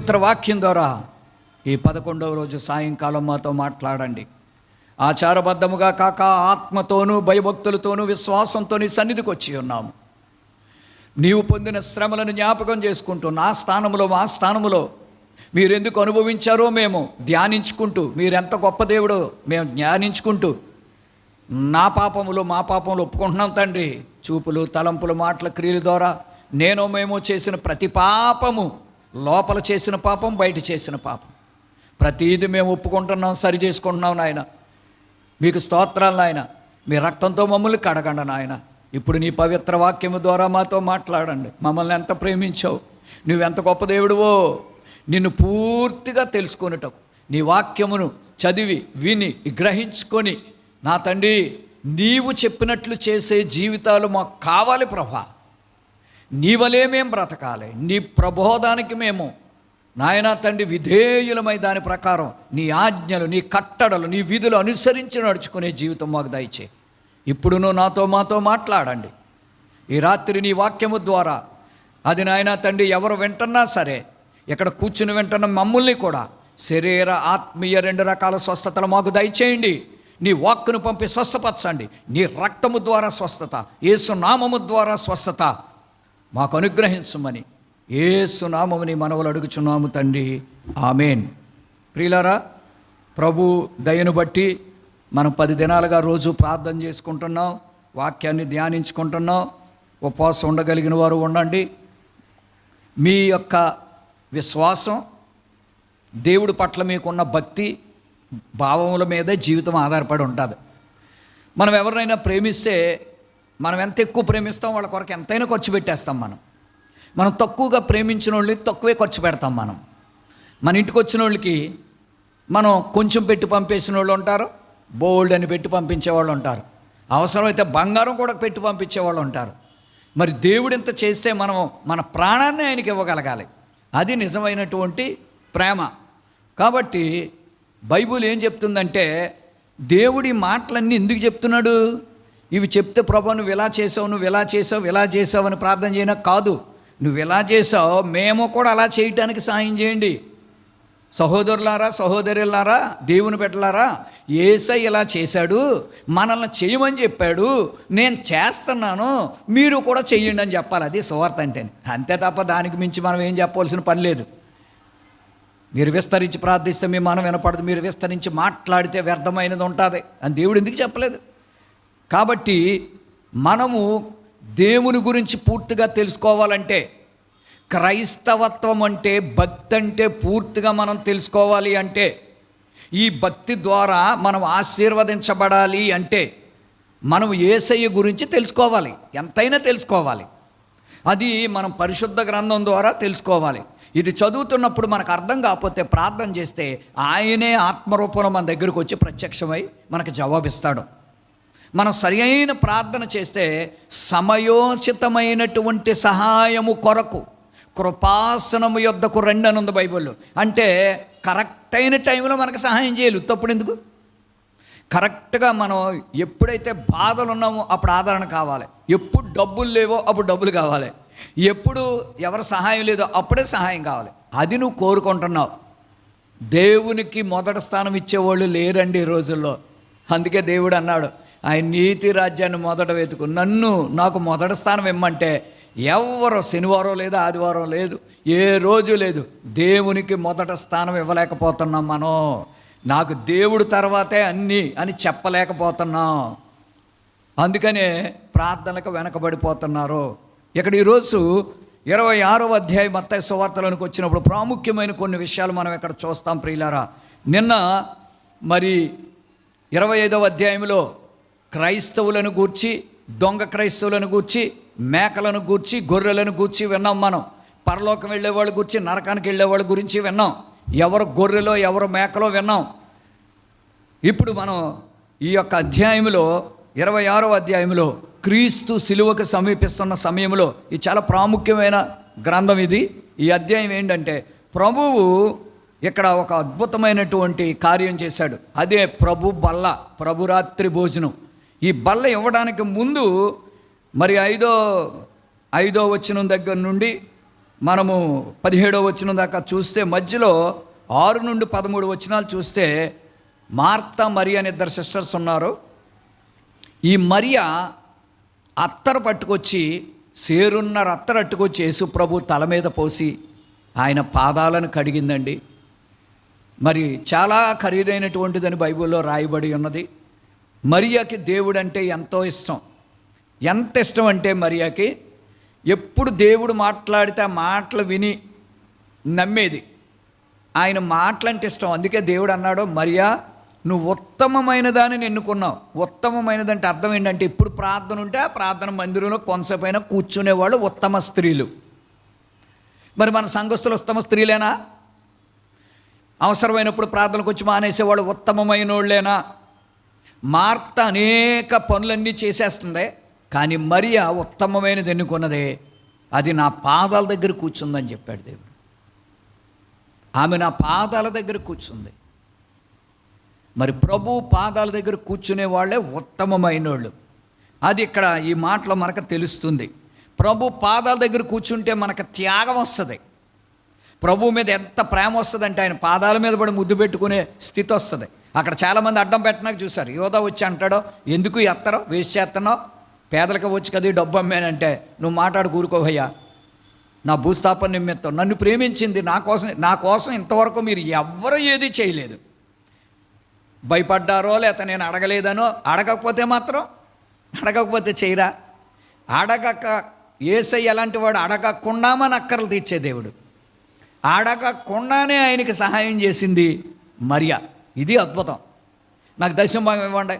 పవిత్ర వాక్యం ద్వారా ఈ 11వ రోజు సాయంకాలం మాతో మాట్లాడండి. ఆచారబద్ధముగా కాక ఆత్మతోనూ భయభక్తులతోనూ విశ్వాసంతో నీ సన్నిధికి వచ్చి ఉన్నాము. నీవు పొందిన శ్రమలను జ్ఞాపకం చేసుకుంటూ మా స్థానములో మీరెందుకు అనుభవించారో మేము ధ్యానించుకుంటూ, మీరెంత గొప్ప దేవుడో మేము ధ్యానించుకుంటూ మా పాపములు ఒప్పుకుంటున్నాం తండ్రి. చూపులు, తలంపులు, మాటల, క్రియల ద్వారా మేము చేసిన ప్రతి పాపము, లోపల చేసిన పాపం, బయట చేసిన పాపం, ప్రతిదీ మేము ఒప్పుకుంటున్నాం, సరి చేసుకుంటున్నాం నాయన. మీకు స్తోత్రాలు నాయన. మీ రక్తంతో మమ్మల్ని కడగండి నాయన. ఇప్పుడు నీ పవిత్ర వాక్యము ద్వారా మాతో మాట్లాడండి. మమ్మల్ని ఎంత ప్రేమించావు, నువ్వెంత గొప్ప దేవుడువో నిన్ను పూర్తిగా తెలుసుకొనుటకు నీ వాక్యమును చదివి విని గ్రహించుకొని నా తండ్రి నీవు చెప్పినట్లు చేసే జీవితాలు మాకు కావాలి ప్రభా. నీ వలే మేము బ్రతకాలి. నీ ప్రబోధానికి మేము నాయనా తండ్రి విధేయులమై దాని ప్రకారం నీ ఆజ్ఞలు, నీ కట్టడలు, నీ విధులు అనుసరించి నడుచుకునే జీవితం మాకు దయచే. ఇప్పుడును మాతో మాట్లాడండి. ఈ రాత్రి నీ వాక్యము ద్వారా అది నాయనా తండ్రి ఎవరు వింటున్నా సరే, ఇక్కడ కూర్చుని వింటున్న మమ్మల్ని కూడా శరీర ఆత్మీయ 2 రకాల స్వస్థతలు మాకు దయచేయండి. నీ వాక్కును పంపి స్వస్థపరచండి. నీ రక్తము ద్వారా స్వస్థత, యేసు నామము ద్వారా స్వస్థత మాకు అనుగ్రహించమని యేసు నామముని మనవులు అడుగుచున్నాము తండ్రి, ఆమేన్. ప్రియులారా, ప్రభు దయను బట్టి మనం 10 దినాలుగా రోజు ప్రార్థన చేసుకుంటున్నాం, వాక్యాన్ని ధ్యానించుకుంటున్నాం. ఉపవాసం ఉండగలిగిన వారు ఉండండి. మీ యొక్క విశ్వాసం, దేవుడి పట్ల మీకున్న భక్తి భావముల మీదే జీవితం ఆధారపడి ఉంటుంది. మనం ఎవరినైనా ప్రేమిస్తే మనం ఎంత ఎక్కువ ప్రేమిస్తాం వాళ్ళ కొరకు ఎంతైనా ఖర్చు పెట్టేస్తాం. మనం తక్కువగా ప్రేమించిన వాళ్ళకి తక్కువే ఖర్చు పెడతాం. మన ఇంటికి వచ్చిన వాళ్ళకి మనం కొంచెం పెట్టి పంపేసిన వాళ్ళు ఉంటారు, బోల్డ్ అని పెట్టి పంపించేవాళ్ళు ఉంటారు, అవసరమైతే బంగారం కూడా పెట్టి పంపించేవాళ్ళు ఉంటారు. మరి దేవుడు ఇంత చేస్తే మనం మన ప్రాణాన్ని ఆయనకి ఇవ్వగలగాలి. అది నిజమైనటువంటి ప్రేమ. కాబట్టి బైబిల్ ఏం చెప్తుందంటే, దేవుడి మాటలన్నీ ఎందుకు చెప్తున్నాడు? ఇవి చెప్తే ప్రభు నువ్వు ఇలా చేసావు అని ప్రార్థన చేయడం కాదు. నువ్వు ఇలా చేసావు, మేము కూడా అలా చేయటానికి సాయం చేయండి. సహోదరులారా, సహోదరులారా, దేవుని బిడ్డలారా, యేసయ్య ఇలా చేశాడు, మనల్ని చేయమని చెప్పాడు, నేను చేస్తున్నాను, మీరు కూడా చెయ్యండి అని చెప్పాలి. అది సువార్త అంటే. అంతే తప్ప దానికి మించి మనం ఏం చెప్పవలసిన పని లేదు. మీరు విస్తరించి ప్రార్థిస్తే మీ మనం వినపడదు, మీరు విస్తరించి మాట్లాడితే వ్యర్థమైనది ఉంటుంది అని దేవుడు ఎందుకు చెప్పలేదు? కాబట్టి మనము దేవుని గురించి పూర్తిగా తెలుసుకోవాలంటే, క్రైస్తవత్వం అంటే, భక్తి అంటే పూర్తిగా మనం తెలుసుకోవాలి అంటే, ఈ భక్తి ద్వారా మనం ఆశీర్వదించబడాలి అంటే మనం యేసయ్య గురించి తెలుసుకోవాలి, ఎంతైనా తెలుసుకోవాలి. అది మనం పరిశుద్ధ గ్రంథం ద్వారా తెలుసుకోవాలి. ఇది చదువుతున్నప్పుడు మనకు అర్థం కాకపోతే ప్రార్థన చేస్తే ఆయనే ఆత్మరూపంలో మన దగ్గరకు వచ్చి ప్రత్యక్షమై మనకు జవాబిస్తాడు. మనం సరి అయిన ప్రార్థన చేస్తే సమయోచితమైనటువంటి సహాయము కొరకు కృపాసనము యొద్దకు రండి అని ఉంది బైబిల్లో. అంటే కరెక్ట్ అయిన టైంలో మనకు సహాయం చేయాలి. తప్పుడు ఎందుకు? కరెక్ట్గా మనం ఎప్పుడైతే బాధలు ఉన్నామో అప్పుడు ఆదరణ కావాలి, ఎప్పుడు డబ్బులు లేవో అప్పుడు డబ్బులు కావాలి, ఎప్పుడు ఎవరు సహాయం లేదో అప్పుడే సహాయం కావాలి. అది నువ్వు కోరుకుంటున్నావు. దేవునికి మొదటి స్థానం ఇచ్చేవాళ్ళు లేరండి ఈ రోజుల్లో. అందుకే దేవుడు అన్నాడు, ఆయన నీతి రాజ్యాన్ని మొదట వెతుకు, నాకు మొదటి స్థానం ఇమ్మంటే ఎవరు శనివారం లేదు, ఆదివారం లేదు, ఏ రోజు లేదు, దేవునికి మొదట స్థానం ఇవ్వలేకపోతున్నాం మనం. నాకు దేవుడు తర్వాతే అన్నీ అని చెప్పలేకపోతున్నాం. అందుకనే ప్రార్థనలకు వెనకబడిపోతున్నారు. ఇక్కడ ఈరోజు 26వ అధ్యాయం మత్తయి సువార్తలోనికి వచ్చినప్పుడు ప్రాముఖ్యమైన కొన్ని విషయాలు మనం ఇక్కడ చూస్తాం ప్రియులారా. నిన్న మరి 25వ అధ్యాయంలో క్రైస్తవులను గూర్చి, దొంగ క్రైస్తవులను గూర్చి, మేకలను గూర్చి, గొర్రెలను గూర్చి విన్నాం. మనం పరలోకం వెళ్ళేవాళ్ళ గురించి, నరకానికి వెళ్ళేవాళ్ళ గురించి విన్నాం. ఎవరు గొర్రెలో ఎవరు మేకలో విన్నాం. ఇప్పుడు మనం ఈ యొక్క అధ్యాయంలో 26వ అధ్యాయంలో క్రీస్తు సిలువకు సమీపిస్తున్న సమయంలో, ఇది చాలా ప్రాముఖ్యమైన గ్రంథం ఇది. ఈ అధ్యాయం ఏంటంటే, ప్రభువు ఇక్కడ ఒక అద్భుతమైనటువంటి కార్యం చేశాడు. అదే ప్రభు బల్ల, ప్రభురాత్రి భోజనం. ఈ బల్ల ఇవ్వడానికి ముందు మరి ఐదో వచనం దగ్గర నుండి మనము 17వ వచనం దాకా చూస్తే మధ్యలో 6 నుండి 13 వచనాలు చూస్తే మార్తా మరియ అనే ఇద్దరు సిస్టర్స్ ఉన్నారు. ఈ మరియ అత్తరు పట్టుకొచ్చి సేరున్నర అత్తరు అట్టుకొచ్చి యేసు ప్రభు తల మీద పోసి ఆయన పాదాలను కడిగిందండి. మరి చాలా ఖరీదైనటువంటిదని బైబిల్లో రాయబడి ఉన్నది. మరియకి దేవుడు అంటే ఎంతో ఇష్టం. ఎంత ఇష్టం అంటే మరియకి ఎప్పుడు దేవుడు మాట్లాడితే ఆ మాటలు విని నమ్మేది. ఆయన మాటలంటే ఇష్టం. అందుకే దేవుడు అన్నాడు, మరియా నువ్వు ఉత్తమమైన దానిని ఎన్నుకున్నావు. ఉత్తమమైనదంటే అర్థం ఏంటంటే ఇప్పుడు ప్రార్థన ఉంటే ఆ ప్రార్థన మందిరంలో కొంతసేపైనా కూర్చునేవాళ్ళు ఉత్తమ స్త్రీలు. మరి మన సంఘస్థులు ఉత్తమ స్త్రీలేనా? అవసరమైనప్పుడు ప్రార్థనకు వచ్చి మానేసేవాళ్ళు ఉత్తమమైన వాళ్ళేనా? మార్త అనేక పనులన్నీ చేసేస్తుంది, కానీ మరియ ఉత్తమమైనది ఎన్నుకున్నదే. అది నా పాదాల దగ్గర కూర్చుందని చెప్పాడు దేవుడు. ఆమె నా పాదాల దగ్గర కూర్చుంది. మరి ప్రభు పాదాల దగ్గర కూర్చునే వాళ్ళే ఉత్తమమైన వాళ్ళు. అది ఇక్కడ ఈ మాటలో మనకు తెలుస్తుంది. ప్రభు పాదాల దగ్గర కూర్చుంటే మనకు త్యాగం వస్తుంది. ప్రభు మీద ఎంత ప్రేమ వస్తుందంటే ఆయన పాదాల మీద పడి ముద్దు పెట్టుకునే స్థితి వస్తుంది. అక్కడ చాలామంది అడ్డం పెట్టడానికి చూశారు. యోధా వచ్చి అంటాడో, ఎందుకు ఎత్తరో, వేస్ట్ చేస్తున్నావు, పేదలకు వచ్చి కదా డబ్బు అమ్మానంటే, నువ్వు మాట్లాడు కూరుకోవయ్యా, నా భూస్థాపన నిమిత్తం నన్ను ప్రేమించింది నా కోసం ఇంతవరకు మీరు ఎవ్వరూ ఏది చేయలేదు. భయపడ్డారో లేక నేను అడగలేదనో, అడగకపోతే చేయరా? అడగక యేసయ్య ఎలాంటి వాడు, అడగకుండా మన అక్కర్లు తీర్చే దేవుడు. అడగకుండానే ఆయనకి సహాయం చేసింది మరియ. ఇది అద్భుతం. నాకు దశమభాగం ఇవ్వండి,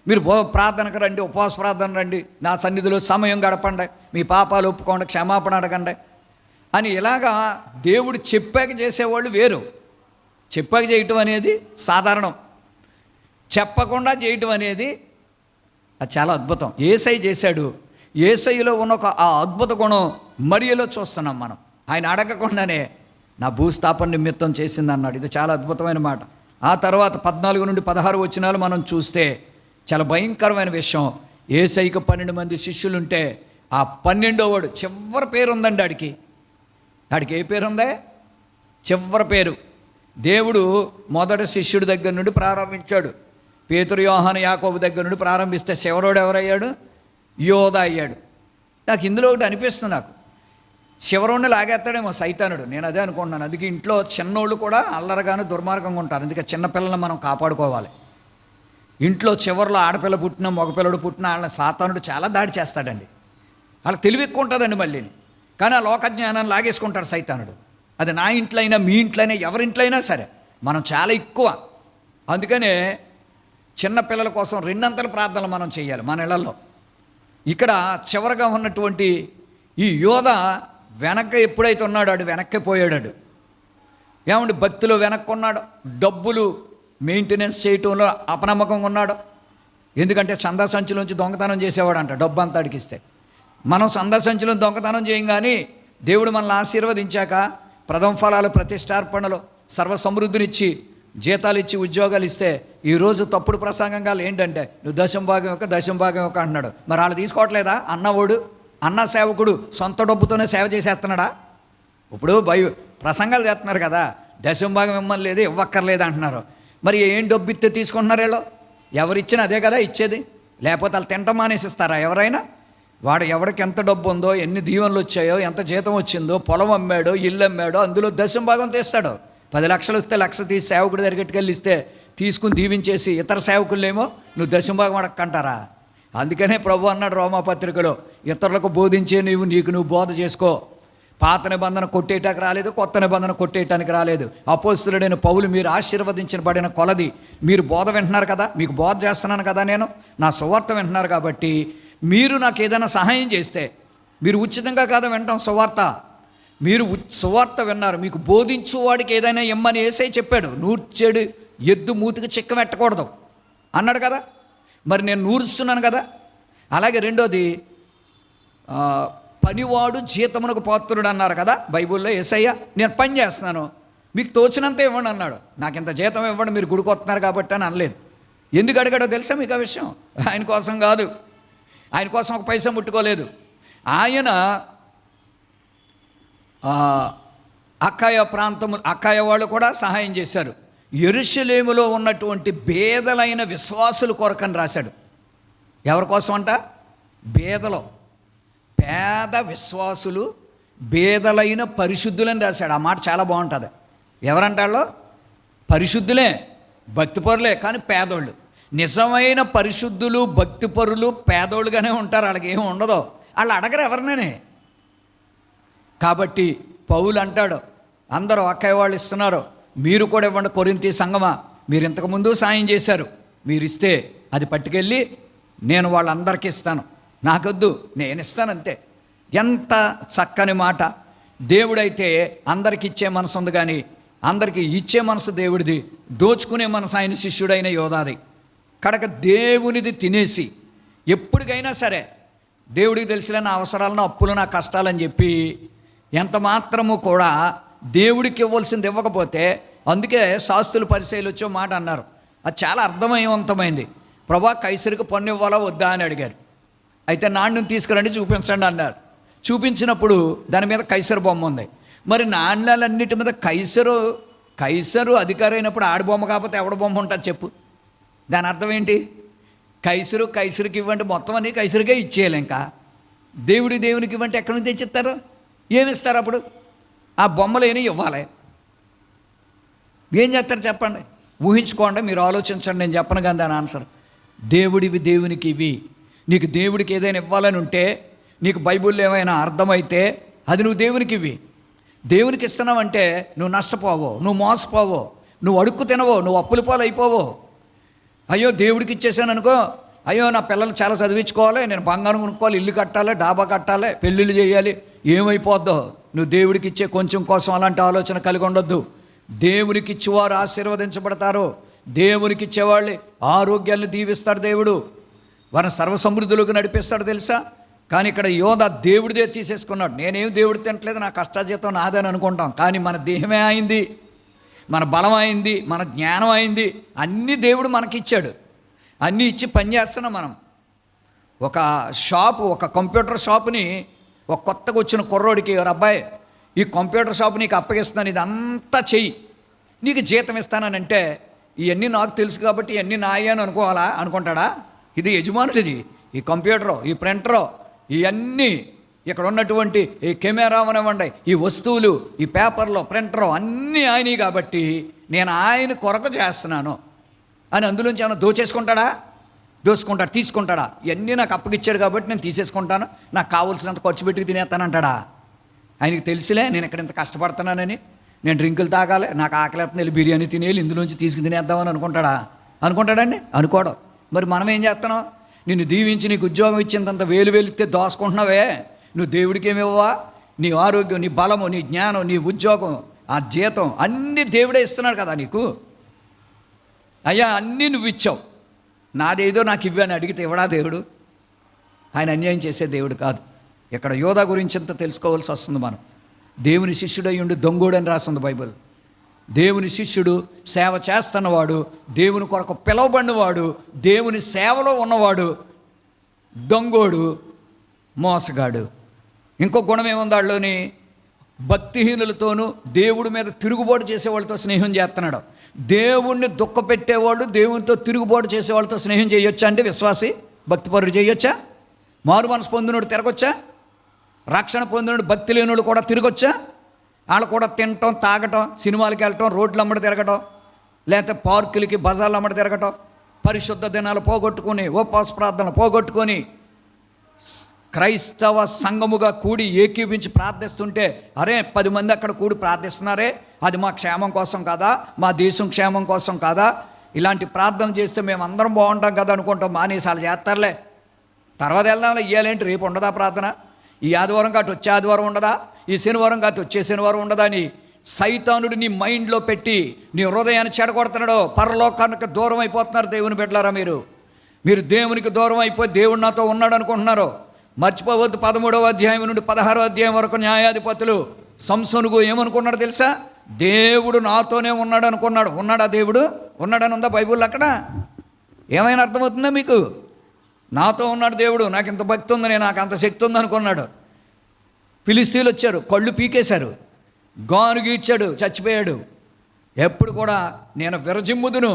మీరు ప్రార్థనకు రండి, ఉపవాస ప్రార్థన రండి, నా సన్నిధిలో సమయం గడపండి, మీ పాపాలు ఒప్పుకోండి, క్షమాపణ అడగండి అని ఇలాగా దేవుడు చెప్పాక చేసేవాళ్ళు వేరు. చెప్పాక చేయటం అనేది సాధారణం, చెప్పకుండా చేయటం అనేది అది చాలా అద్భుతం. యేసయ్య చేశాడు. యేసయ్యలో ఉన్న ఒక ఆ అద్భుత గుణం మరియలో చూస్తున్నాం మనం. ఆయన అడగకుండానే నా భూస్థాపన నిమిత్తం చేసింది అన్నాడు. ఇది చాలా అద్భుతమైన మాట. ఆ తర్వాత 14 నుండి 16 వచనాలు మనం చూస్తే చాలా భయంకరమైన విషయం. యేసయ్యకు 12 మంది శిష్యులుంటే ఆ 12వ వాడు చివరి పేరు ఉందండి. ఆడికి ఏ పేరు ఉందే? చివరి పేరు. దేవుడు మొదటి శిష్యుడి దగ్గర నుండి ప్రారంభించాడు. పేతురు, యోహాను, యాకోబు దగ్గర నుండి ప్రారంభిస్తే చివరోడు ఎవరయ్యాడు? యోధా అయ్యాడు. నాకు ఇందులో ఒకటి అనిపిస్తుంది, నాకు చివరోడిని లాగేస్తాడేమో సైతానుడు. నేను అదే అనుకుంటున్నాను. అందుకే ఇంట్లో చిన్నోళ్ళు కూడా అల్లరగానే దుర్మార్గంగా ఉంటారు. అందుకే చిన్నపిల్లల్ని మనం కాపాడుకోవాలి. ఇంట్లో చివరిలో ఆడపిల్ల పుట్టినా మగపిల్లడు పుట్టినా వాళ్ళని సాతానుడు చాలా దాడి చేస్తాడండి. వాళ్ళకి తెలివి ఎక్కువ ఉంటుందండి మళ్ళీ. కానీ ఆ లోక జ్ఞానాన్ని లాగేసుకుంటాడు సైతానుడు. అది నా ఇంట్లో అయినా మీ ఇంట్లో అయినా ఎవరింట్లో అయినా సరే మనం చాలా ఎక్కువ. అందుకనే చిన్నపిల్లల కోసం 2 అంతల ప్రార్థనలు మనం చేయాలి మన ఇళ్లలో. ఇక్కడ చివరగా ఉన్నటువంటి ఈ యోధ వెనక్కి ఎప్పుడైతే ఉన్నాడో ఆడు వెనక్కి పోయాడు. ఏమండి, భక్తిలో వెనక్కి ఉన్నాడు, డబ్బులు మెయింటెనెన్స్ చేయటంలో అపనమ్మకంగా ఉన్నాడు. ఎందుకంటే చందా సంచులోంచి దొంగతనం చేసేవాడు అంట డబ్బు అంతా అడిగిస్తే. మనం చందా సంచులో దొంగతనం చేయం, కానీ దేవుడు మనల్ని ఆశీర్వదించాక ప్రథమ ఫలాలు, ప్రతిష్టార్పణలు, సర్వ సమృద్ధినిచ్చి జీతాలు ఇచ్చి ఉద్యోగాలు ఇస్తే ఈరోజు తప్పుడు ప్రసంగంగాలు ఏంటంటే నువ్వు దశం భాగం ఒక అంటున్నాడు. మరి వాళ్ళు తీసుకోవట్లేదా? అన్న సేవకుడు సొంత డబ్బుతోనే సేవ చేసేస్తున్నాడా? ఇప్పుడు ప్రసంగాలు చేస్తున్నారు కదా, దశం భాగం ఇవ్వమని లేదు, ఇవ్వక్కర్లేదు అంటున్నారు. మరి ఏం డబ్బు ఇస్తే తీసుకుంటున్నారు వీళ్ళు? ఎవరిచ్చినా అదే కదా ఇచ్చేది. లేకపోతే వాళ్ళు తింట మానేసిస్తారా ఎవరైనా? వాడు ఎవరికి ఎంత డబ్బు ఉందో, ఎన్ని దీవెనలు వచ్చాయో, ఎంత జీతం వచ్చిందో, పొలం అమ్మాడో, ఇల్లు అమ్మాడో, అందులో దశం భాగం తీస్తాడు. 10 లక్షలు వస్తే 1,00,000 తీసి సేవకుడి దగ్గరికి వెళ్ళి ఇస్తే తీసుకుని దీవించేసి ఇతర సేవకులేమో నువ్వు దశం భాగం అడక్కంటారా? అందుకనే ప్రభు అన్నాడు రోమాపత్రికలో, ఇతరులకు బోధించే నీకు బోధ చేసుకో. పాత నిబంధన కొట్టేయటానికి రాలేదు, కొత్త నిబంధన కొట్టేయటానికి రాలేదు. అపోస్తలుడైన పౌలు మీరు ఆశీర్వదించబడిన కొలది మీరు బోధ వింటున్నారు కదా, మీకు బోధ చేస్తున్నాను కదా, నేను నా సువార్త వింటున్నారు కాబట్టి మీరు నాకు ఏదైనా సహాయం చేస్తే, మీరు ఉచితంగా కాదా వింటాం సువార్త, మీరు సువార్త విన్నారు, మీకు బోధించు వాడికి ఏదైనా ఇమ్మని యేసయ్య చెప్పాడు. నూర్చేడు ఎద్దు మూతికి చిక్క పెట్టకూడదు అన్నాడు కదా. మరి నేను నూరుస్తున్నాను కదా. అలాగే రెండోది పనివాడు జీతమునకు పాత్రుడు అన్నారు కదా బైబిల్లో యేసయ్య. నేను పని చేస్తున్నాను, మీకు తోచినంత ఇవ్వండి అన్నాడు. నాకు ఇంత జీతం ఇవ్వండి, మీరు గుడికి వస్తున్నారు కాబట్టి అని అనలేదు. ఎందుకు అడిగాడో తెలుసా మీకు ఆ విషయం? ఆయన కోసం కాదు, ఆయన కోసం ఒక పైసా ముట్టుకోలేదు. ఆయన అక్కయ వాళ్ళు కూడా సహాయం చేశారు. యెరూషలేములో ఉన్నటువంటి బేదలైన విశ్వాసుల కొరకని రాశాడు. ఎవరి కోసం అంట? బేదలో, పేద విశ్వాసులు, బేదలైన పరిశుద్ధులని రాశాడు. ఆ మాట చాలా బాగుంటుంది. ఎవరంటాళ్ళో? పరిశుద్ధులే, భక్తిపరులే, కానీ పేదోళ్ళు. నిజమైన పరిశుద్ధులు, భక్తిపరులు పేదోళ్ళుగానే ఉంటారు. వాళ్ళకి ఏమి ఉండదు, వాళ్ళు అడగరు ఎవరిననే. కాబట్టి పౌలు అంటాడు, అందరూ అక్కయ్య వాళ్ళు ఇస్తున్నారు, మీరు కూడా ఇవ్వండి. కొరింథీ సంఘమా, మీరు ఇంతకుముందు సాయం చేశారు, మీరు ఇస్తే అది పట్టుకెళ్ళి నేను వాళ్ళందరికీ ఇస్తాను, నాకొద్దు, నేను ఇస్తాను అంతే. ఎంత చక్కని మాట. దేవుడైతే అందరికి ఇచ్చే మనసు ఉంది, కానీ అందరికీ ఇచ్చే మనసు దేవుడిది, దోచుకునే మనసు ఆయన శిష్యుడైన యోధాది. కనుక దేవునిది తినేసి ఎప్పటికైనా సరే దేవుడికి తెలిసిన నా అవసరాలను, అప్పులు, నా కష్టాలని చెప్పి ఎంత మాత్రము కూడా దేవుడికి ఇవ్వాల్సింది ఇవ్వకపోతే, అందుకే శాస్త్రులు పరిచయాలు వచ్చే మాట అన్నారు, అది చాలా అర్థమయవంతమైంది. ప్రభా కైసరికి పన్ను ఇవ్వాలా వద్దా అని అడిగారు. అయితే నాణ్యం తీసుకురండి చూపించండి అన్నారు. చూపించినప్పుడు దాని మీద కైసరు బొమ్మ ఉంది. మరి నాణ్యాలన్నిటి మీద కైసరు అధికారి అయినప్పుడు ఆడి బొమ్మ కాకపోతే ఎవడ బొమ్మ ఉంటుంది చెప్పు? దాని అర్థం ఏంటి? కైసరుకి ఇవ్వండి, మొత్తం అన్నీ కైసరికే ఇచ్చేయాలి. ఇంకా దేవునికి ఇవ్వండి ఎక్కడి నుంచి తెచ్చిస్తారు? ఏమిస్తారు అప్పుడు? ఆ బొమ్మలు ఏమి ఇవ్వాలి? ఏం చేస్తారు చెప్పండి? ఊహించుకోండి, మీరు ఆలోచించండి, నేను చెప్పను కానీ దాని ఆన్సర్. దేవుడివి దేవునికి ఇవి. నీకు దేవుడికి ఏదైనా ఇవ్వాలని ఉంటే, నీకు బైబిల్లో ఏమైనా అర్థమైతే అది నువ్వు దేవునికి ఇవి. దేవునికి ఇస్తున్నావంటే నువ్వు నష్టపోవో, నువ్వు మోసపోవో, నువ్వు అడుక్కు తినవో, నువ్వు అప్పుల పాలు అయిపోవో. అయ్యో దేవుడికి ఇచ్చేసాను అనుకో, అయ్యో నా పిల్లలు చాలా చదివించుకోవాలి, నేను బంగారం కొనుక్కోవాలి, ఇల్లు కట్టాలి, డాబా కట్టాలి, పెళ్ళిళ్ళు చేయాలి, ఏమైపోద్దో. నువ్వు దేవుడికి ఇచ్చే కొంచెం కోసం అలాంటి ఆలోచన కలిగి ఉండొద్దు. దేవునికి ఇచ్చేవారు ఆశీర్వదించబడతారు. దేవునికి ఇచ్చేవాళ్ళు ఆరోగ్యాన్ని దీవిస్తాడు దేవుడు, వారిని సర్వసమృద్ధులకు నడిపిస్తాడు తెలుసా. కానీ ఇక్కడ యోధ దేవుడిదే తీసేసుకున్నాడు. నేనేం దేవుడు తినట్లేదు, నా కష్టాజీతం నాదని అనుకుంటాం, కానీ మన దేహమే అయింది, మన బలం అయింది, మన జ్ఞానం అయింది, అన్నీ దేవుడు మనకిచ్చాడు. అన్నీ ఇచ్చి పనిచేస్తున్నాం మనం. ఒక కంప్యూటర్ షాపుని ఒక కొత్తగా వచ్చిన కుర్రోడికి, అబ్బాయి ఈ కంప్యూటర్ షాపు నీకు అప్పగిస్తాను, ఇదంతా చెయ్యి, నీకు జీతం ఇస్తానంటే ఇవన్నీ నాకు తెలుసు కాబట్టి ఇవన్నీ నాయ అని అనుకుంటాడా? ఇది యజమానుడిది. ఈ కంప్యూటరు, ఈ ప్రింటరు, ఇవన్నీ ఇక్కడ ఉన్నటువంటి ఈ కెమెరా అవనివ్వండి, ఈ వస్తువులు, ఈ పేపర్లో ప్రింటరు అన్నీ ఆయనవి కాబట్టి నేను ఆయన కొరకు చేస్తున్నాను అని అందులోంచి ఏమైనా దోచేసుకుంటాడా? దోసుకుంటాడు, తీసుకుంటాడా? ఇవన్నీ నాకు అప్పగిచ్చాడు కాబట్టి నేను తీసేసుకుంటాను, నాకు కావాల్సినంత ఖర్చు పెట్టుకు తినేస్తానంటాడా? ఆయనకి తెలుసులే నేను ఇక్కడ ఇంత కష్టపడుతున్నానని, నేను డ్రింకులు తాగాలి, నాకు ఆకలిస్తుంది, వెళ్ళి బిర్యానీ తినేయాలి, ఇందులోంచి తీసుకు తినేద్దామని అనుకుంటాడండి? అనుకోవడం. మరి మనం ఏం చేస్తున్నాం? నిన్ను దీవించి నీకు ఉద్యోగం ఇచ్చిందంత వేలు ఇస్తే దోసుకుంటున్నావే, నువ్వు దేవుడికి ఏమి ఇవ్వవా? నీ ఆరోగ్యం, నీ బలము, నీ జ్ఞానం, నీ ఉద్యోగం, ఆ జీతం అన్నీ దేవుడే ఇస్తున్నాడు కదా నీకు. అయ్యా అన్నీ నువ్వు ఇచ్చావు, నాదేదో నాకు ఇవ్వని అడిగితే ఇవ్వడా దేవుడు? ఆయన అన్యాయం చేసే దేవుడు కాదు. ఇక్కడ యోధా గురించి అంతా తెలుసుకోవాల్సి వస్తుంది మనం. దేవుని శిష్యుడై ఉండి దొంగోడు అని రాస్తుంది బైబిల్. దేవుని శిష్యుడు, సేవ చేస్తున్నవాడు, దేవుని కొరకు పిలవబడినవాడు, దేవుని సేవలో ఉన్నవాడు దొంగోడు, మోసగాడు. ఇంకో గుణం ఏముంది వాళ్ళలోని? భక్తిహీనులతోనూ దేవుడి మీద తిరుగుబాటు చేసేవాళ్ళతో స్నేహం చేస్తున్నాడు. దేవుణ్ణి దుఃఖపెట్టేవాళ్ళు, దేవునితో తిరుగుబాటు చేసేవాళ్ళతో స్నేహం చేయొచ్చా? అంటే విశ్వాసి, భక్తిపరుడు చేయొచ్చా? మారు మనసు పొందినోడు తిరగొచ్చా? రక్షణ పొందినోడు, భక్తి లేనోడు కూడా తిరగొచ్చా? వాళ్ళు కూడా తినటం, తాగటం, సినిమాలకి వెళ్ళటం, రోడ్లు అమ్మడి తిరగటం, లేకపోతే పార్కులకి, బజార్లు అమ్మడి తిరగటం, పరిశుద్ధ దినాలు పోగొట్టుకొని, ఉపవాస ప్రార్థనలు పోగొట్టుకొని, క్రైస్తవ సంఘముగా కూడి ఏకీపించి ప్రార్థిస్తుంటే, అరే 10 మంది అక్కడ కూడి ప్రార్థిస్తున్నారే, అది మా క్షేమం కోసం కాదా? మా దేశం క్షేమం కోసం కాదా? ఇలాంటి ప్రార్థన చేస్తే మేము అందరం బాగుంటాం కదా అనుకుంటాం. మానేసి వాళ్ళు చేస్తారులే, తర్వాత వెళ్దాంలే, ఇయ్యాలేంటి, రేపు ఉండదా ప్రార్థన? ఈ ఆదివారం కాటు వచ్చే ఆదివారం ఉండదా? ఈ శనివారం కాదు వచ్చే శనివారం ఉండదా అని సైతానుడు నీ మైండ్లో పెట్టి నీ హృదయాన్ని చెడగొడుతున్నాడు. పరలోకానికి దూరం అయిపోతున్నారు దేవుని బిడ్డలారా. మీరు దేవునికి దూరం అయిపోయి దేవుడు నాతో ఉన్నాడు అనుకుంటున్నారు. మర్చిపోవద్దు, 13వ అధ్యాయం నుండి 16వ అధ్యాయం వరకు న్యాయాధిపతులు సంసోనుకు ఏమనుకున్నాడు తెలుసా? దేవుడు నాతోనే ఉన్నాడు అనుకున్నాడు. ఉన్నాడా దేవుడు? ఉన్నాడని ఉందా బైబిల్లో? అక్కడ ఏమైనా అర్థమవుతుందా మీకు? నాతో ఉన్నాడు దేవుడు, నాకు ఇంత భక్తి ఉందని, నాకు అంత శక్తి ఉంది అనుకున్నాడు. ఫిలిస్తీన్లు వచ్చారు, కళ్ళు పీకేశారు, గాను గీడ్చాడు, చచ్చిపోయాడు. ఎప్పుడు కూడా నేను విరజిమ్ముదును,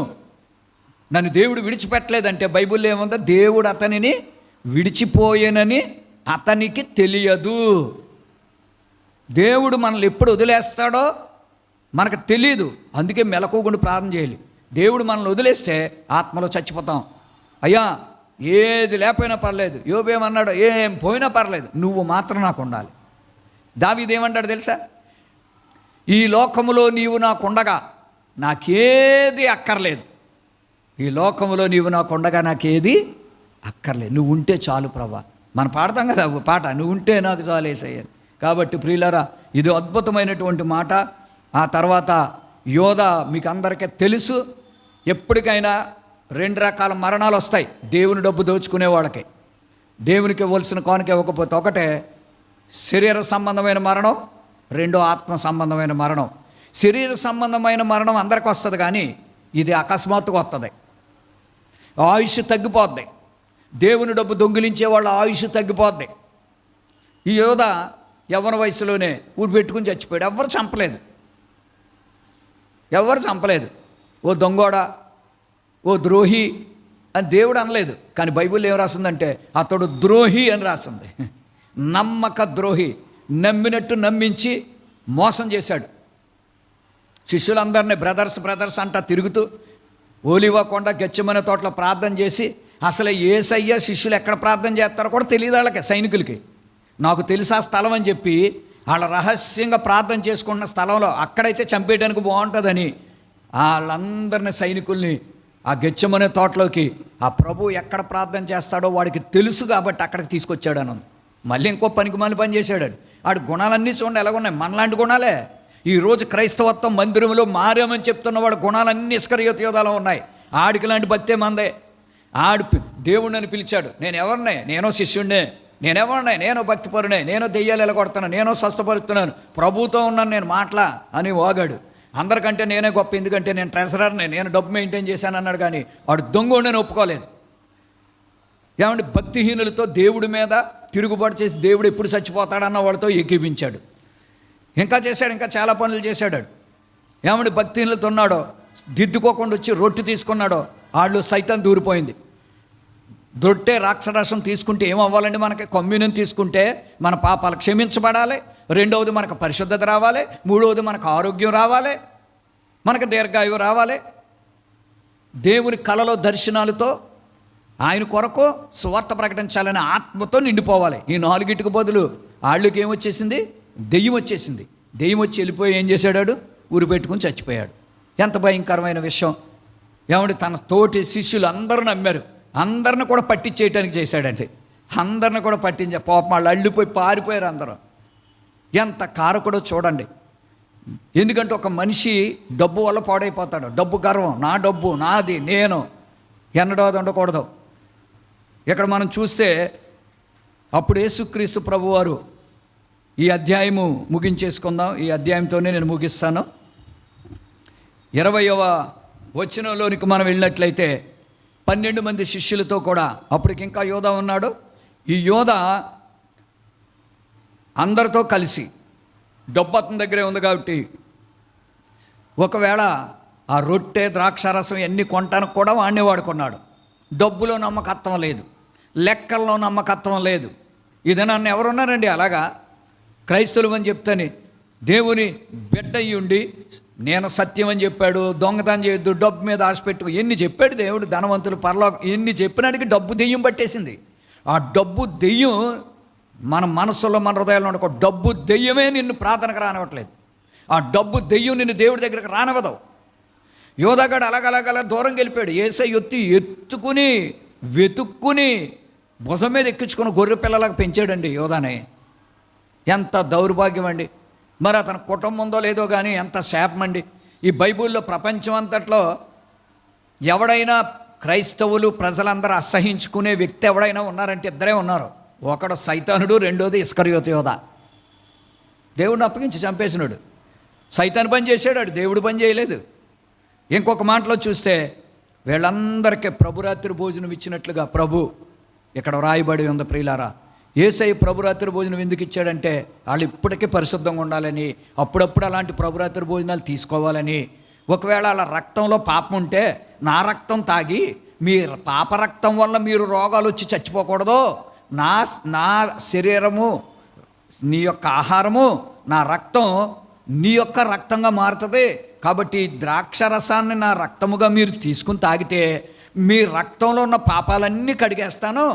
నన్ను దేవుడు విడిచిపెట్టలేదంటే బైబిల్లో ఏముందో, దేవుడు అతనిని విడిచిపోయేనని అతనికి తెలియదు. దేవుడు మనల్ని ఎప్పుడు వదిలేస్తాడో మనకు తెలియదు. అందుకే మెలకువకుండా ప్రార్థన చేయాలి. దేవుడు మనల్ని వదిలేస్తే ఆత్మలో చచ్చిపోతాం. అయ్యా ఏది లేకపోయినా పర్లేదు, యోబేమన్నాడు, ఏం పోయినా పర్లేదు, నువ్వు మాత్రం నాకు ఉండాలి. దావీదు ఏమంటాడు తెలుసా? ఈ లోకములో నీవు నాకుండగా నాకేది అక్కర్లేదు. ఈ లోకములో నీవు నాకుండగా నాకేది అక్కర్లేదు, నువ్వు ఉంటే చాలు ప్రభా. మనం పాడతాం కదా పాట, నువ్వు ఉంటే నాకు చాలు యేసయ్య. కాబట్టి ప్రియులారా, ఇది అద్భుతమైనటువంటి మాట. ఆ తర్వాత యోధ మీకు అందరికీ తెలుసు, ఎప్పటికైనా 2 రకాల మరణాలు వస్తాయి దేవుని డబ్బు దోచుకునే వాళ్ళకి. దేవునికి ఇవ్వాల్సిన కానుక ఇవ్వకపోతే, ఒకటే శరీర సంబంధమైన మరణం, రెండో ఆత్మ సంబంధమైన మరణం. శరీర సంబంధమైన మరణం అందరికీ వస్తుంది, కానీ ఇది అకస్మాత్తుగా వస్తుంది. ఆయుష్ తగ్గిపోద్ది. దేవుని డబ్బు దొంగిలించే వాళ్ళ ఆయుష్ తగ్గిపోద్ది. ఈ యోధ యవ్వన వయసులోనే ఊరు పెట్టుకుని చచ్చిపోయాడు. ఎవరు చంపలేదు. ఓ దొంగోడా, ఓ ద్రోహి అని దేవుడు అనలేదు. కానీ బైబిల్లో ఏం రాసిందంటే అతడు ద్రోహి అని రాసింది. నమ్మక ద్రోహి, నమ్మినట్టు నమ్మించి మోసం చేశాడు. శిష్యులందరినీ బ్రదర్స్ అంటా తిరుగుతూ ఓలివ కొండ గెత్సేమనే తోటలో ప్రార్థన చేసి, అసలు యేసయ్య శిష్యులు ఎక్కడ ప్రార్థన చేస్తారో కూడా తెలియదు వాళ్ళకి, సైనికులకి. నాకు తెలుసా స్థలం అని చెప్పి వాళ్ళ రహస్యంగా ప్రార్థన చేసుకున్న స్థలంలో, అక్కడైతే చంపేయడానికి బాగుంటుందని వాళ్ళందరినీ సైనికుల్ని ఆ గెత్సేమనే తోటలోకి ఆ ప్రభు ఎక్కడ ప్రార్థన చేస్తాడో వాడికి తెలుసు కాబట్టి అక్కడికి తీసుకొచ్చాడు అని. మళ్ళీ ఇంకో పనికి పని చేశాడు. ఆడి గుణాలన్నీ చూడండి ఎలాగున్నాయి, మనలాంటి గుణాలే. ఈరోజు క్రైస్తవత్వం మందిరంలో మారామని చెప్తున్న వాడు గుణాలన్నీ ఇస్కరియోతు యోధాలో ఉన్నాయి. ఆడికి లాంటి భక్తే మందే. దేవుడిని పిలిచాడు. నేనో శిష్యుడినే, నేను భక్తిపరునే, నేను దెయ్యాలు ఎలగొడుతున్నాను, నేను స్వస్థపరుస్తున్నాను, ప్రభుతో ఉన్నాను, నేను మాటలా అని వాగాడు. అందరికంటే నేనే గొప్ప, ఎందుకంటే నేను ట్రెజరర్నే, నేను డబ్బు మెయింటైన్ చేశాను అన్నాడు. కానీ వాడు దొంగోడని ఒప్పుకోలేదు. ఏమంటే భక్తిహీనులతో దేవుడి మీద తిరుగుబాటు చేసి దేవుడు ఎప్పుడు చచ్చిపోతాడన్న వాళ్ళతో ఏకీపించాడు. ఇంకా చాలా పనులు చేశాడు. ఏమంటే భక్తిహీనులతో ఉన్నాడో, దిద్దుకోకుండా వచ్చి రొట్టె తీసుకున్నాడో వాళ్ళు సైతం దూరిపోయింది. దొట్టే రాక్షరసం తీసుకుంటే ఏమవ్వాలండి? మనకి కమ్యూనియన్ తీసుకుంటే మన పాపాలు క్షమించబడాలి, రెండవది మనకు పరిశుద్ధత రావాలి, మూడవది మనకు ఆరోగ్యం రావాలి, మనకు దీర్ఘాయువు రావాలి. దేవుని కలలో దర్శనాలతో ఆయన కొరకు సువార్త ప్రకటించాలని ఆత్మతో నిండిపోవాలి. ఈ 4గిటికి బదులు వాళ్ళకి ఏమొచ్చేసింది? దెయ్యం వచ్చేసింది. దెయ్యం వచ్చి వెళ్ళిపోయి ఏం చేశాడు? ఊరు పెట్టుకుని చచ్చిపోయాడు. ఎంత భయంకరమైన విషయం! ఏమంటే తన తోటి శిష్యులు అందరూ నమ్మారు, అందరిని కూడా పట్టించేయటానికి చేశాడంటే. అందరిని కూడా పట్టించే పాపం వాళ్ళు అల్లిపోయి పారిపోయారు అందరూ. ఎంత కారకుడో చూడండి. ఎందుకంటే ఒక మనిషి డబ్బు వల్ల పాడైపోతాడు. డబ్బు గర్వం, నా డబ్బు నాది, నేను, ఎన్నడో అది ఉండకూడదు. ఇక్కడ మనం చూస్తే అప్పుడు యేసుక్రీస్తు ప్రభువారు, ఈ అధ్యాయము ముగించేసుకుందాం, ఈ అధ్యాయంతోనే నేను ముగిస్తాను. 20వ వచనంలోనికి మనం వెళ్ళినట్లయితే 12 మంది శిష్యులతో కూడా, అప్పటికి ఇంకా యోధ ఉన్నాడు. ఈ యోధ అందరితో కలిసి, డబ్బు అతని దగ్గరే ఉంది కాబట్టి ఒకవేళ ఆ రొట్టె ద్రాక్షారసం ఎన్ని కొనటానికి కూడా వాడిని వాడుకున్నాడు. డబ్బులో నమ్మకత్వం లేదు, లెక్కల్లో నమ్మకత్వం లేదు. ఇది నన్ను ఎవరున్నారండి అలాగా క్రైస్తవులు అని చెప్తాని, దేవుని బిడ్డ అయ్యుండి నేను సత్యం అని చెప్పాడు, దొంగతనం చేయొద్దు, డబ్బు మీద ఆశ పెట్టు, ఎన్ని చెప్పాడు దేవుడు, ధనవంతులు పరలోకం, ఎన్ని చెప్పినాడికి డబ్బు దెయ్యం పట్టేసింది. ఆ డబ్బు దెయ్యం మన మనసులో, మన హృదయాల్లో ఉండక, డబ్బు దెయ్యమే నిన్ను ప్రార్థనకు రానివ్వట్లేదు. ఆ డబ్బు దెయ్యం నిన్ను దేవుడి దగ్గరికి రానివ్వదు. యోధాగాడు అలాగ దూరంకి వెళ్ళిపోయాడు. యేసయ్య ఎత్తుకుని వెతుక్కుని భుజం మీద ఎక్కించుకుని గొర్రె పిల్లలకు పెంచాడండి యోధాని. ఎంత దౌర్భాగ్యం అండి! మరి అతని కుటుంబం ఉందో లేదో కానీ ఎంత శాపం అండి! ఈ బైబిల్లో ప్రపంచం అంతట్లో ఎవడైనా క్రైస్తవులు ప్రజలందరూ అసహించుకునే వ్యక్తి ఎవడైనా ఉన్నారంటే ఇద్దరే ఉన్నారు. ఒకడు సైతానుడు, రెండోది ఇస్కరియోతు యోధ. దేవుడిని అప్పగించి చంపేసినాడు. సైతాను పని చేశాడు, దేవుడు పని చేయలేదు. ఇంకొక మాటలో చూస్తే వీళ్ళందరికీ ప్రభురాత్రి భోజనం ఇచ్చినట్లుగా, ప్రభు ఇక్కడ వ్రాయబడి ఉంది ప్రియులారా, యేసయ్య ప్రభురాత్రి భోజనం ఎందుకు ఇచ్చాడంటే వాళ్ళు ఇప్పటికీ పరిశుద్ధంగా ఉండాలని, అప్పుడప్పుడు అలాంటి ప్రభురాత్రి భోజనాలు తీసుకోవాలని. ఒకవేళ అలా రక్తంలో పాపం ఉంటే నా రక్తం తాగి మీ పాప రక్తం వల్ల మీరు రోగాలు వచ్చి చచ్చిపోకూడదు, నా శరీరము నీ యొక్క ఆహారము, నా రక్తం నీ యొక్క రక్తంగా మారుతుంది. కాబట్టి ద్రాక్ష రసాన్ని నా రక్తముగా మీరు తీసుకుని తాగితే మీ రక్తంలో ఉన్న పాపాలన్నీ కడిగేస్తాను.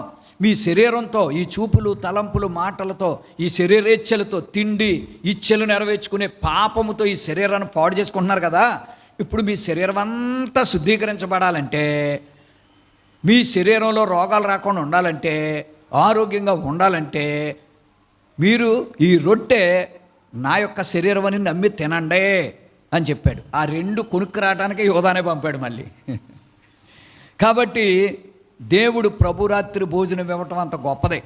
మీ శరీరంతో, ఈ చూపులు, తలంపులు, మాటలతో, ఈ శరీరేచ్ఛలతో, తిండి ఇచ్ఛలు నెరవేర్చుకునే పాపముతో ఈ శరీరాన్ని పాడు చేసుకుంటున్నారు కదా. ఇప్పుడు మీ శరీరం అంతా శుద్ధీకరించబడాలంటే, మీ శరీరంలో రోగాలు రాకుండా ఉండాలంటే, ఆరోగ్యంగా ఉండాలంటే మీరు ఈ రొట్టె నా యొక్క శరీరం అని నమ్మి తినండి అని చెప్పాడు. ఆ రెండు కొనుక్కు రావడానికే యోధానే పంపాడు మళ్ళీ. కాబట్టి దేవుడు ప్రభురాత్రి భోజనం ఇవ్వటం అంత గొప్పదే,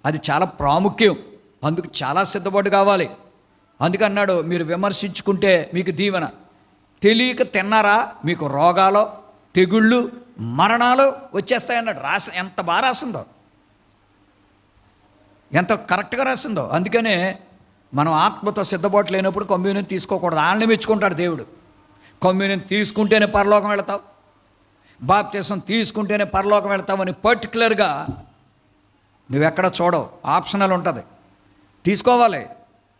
అది చాలా ప్రాముఖ్యం. అందుకు చాలా సిద్ధపాటు కావాలి. అందుకన్నాడు, మీరు విమర్శించుకుంటే మీకు దీవెన, తెలియక తిన్నారా మీకు రోగాలు, తెగుళ్ళు, మరణాలు వచ్చేస్తాయన్నాడు. ఎంత బాగా రాసిందో, ఎంత కరెక్ట్గా రాసిందో. అందుకనే మనం ఆత్మతో సిద్ధపాటు లేనప్పుడు కమ్యూనియన్ తీసుకోకూడదు. వాళ్ళని మెచ్చుకుంటాడు దేవుడు. కమ్యూనియన్ తీసుకుంటేనే పరలోకం వెళతావు, బాప్తిసం తీసుకుంటేనే పరలోకం వెళతామని పర్టికులర్గా నువ్వెక్కడ చూడవు, ఆప్షనల్ ఉంటుంది. తీసుకోవాలి,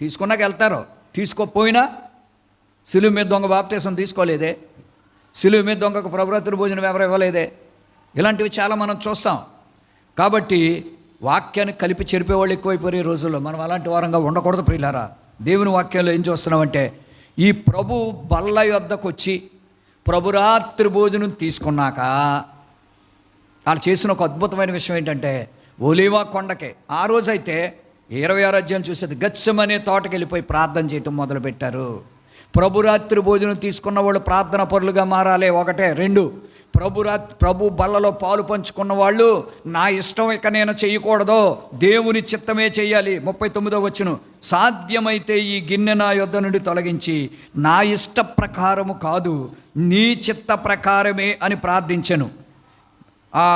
తీసుకున్నాక వెళ్తారు. తీసుకోపోయినా సిలువ మీద దొంగ బాప్తిసం తీసుకోలేదే, సిలువ మీద దొంగకు ప్రభురాత్రి భోజనం ఎవరు ఇవ్వలేదే. ఇలాంటివి చాలా మనం చూస్తాం. కాబట్టి వాక్యాన్ని కలిపి చెరిపేవాళ్ళు ఎక్కువైపోయారు ఈ రోజుల్లో. మనం అలాంటి వారంగా ఉండకూడదు ప్రియులారా. దేవుని వాక్యంలో ఏం చూస్తున్నామంటే, ఈ ప్రభు బల్ల యొద్దకు వచ్చి ప్రభురాత్రి భోజనం తీసుకున్నాక వాళ్ళు చేసిన ఒక అద్భుతమైన విషయం ఏంటంటే, ఒలీవ కొండకే ఆ రోజైతే 26 అధ్యాయం చూసేది, గత్సెమనే తోటకి వెళ్ళిపోయి ప్రార్థన చేయటం మొదలుపెట్టారు. ప్రభురాత్రి భోజనం తీసుకున్న వాళ్ళు ప్రార్థన పరులుగా మారాలి. 1, 2 ప్రభు బల్లలో పాలు పంచుకున్న వాళ్ళు, నా ఇష్టం ఇక నేను చేయకూడదు, దేవుని చిత్తమే చేయాలి. 39వ వచనం, సాధ్యమైతే ఈ గిన్నె నా యొద్ద నుండి తొలగించి నా ఇష్ట ప్రకారము కాదు నీ చిత్త ప్రకారమే అని ప్రార్థించెను. ఆ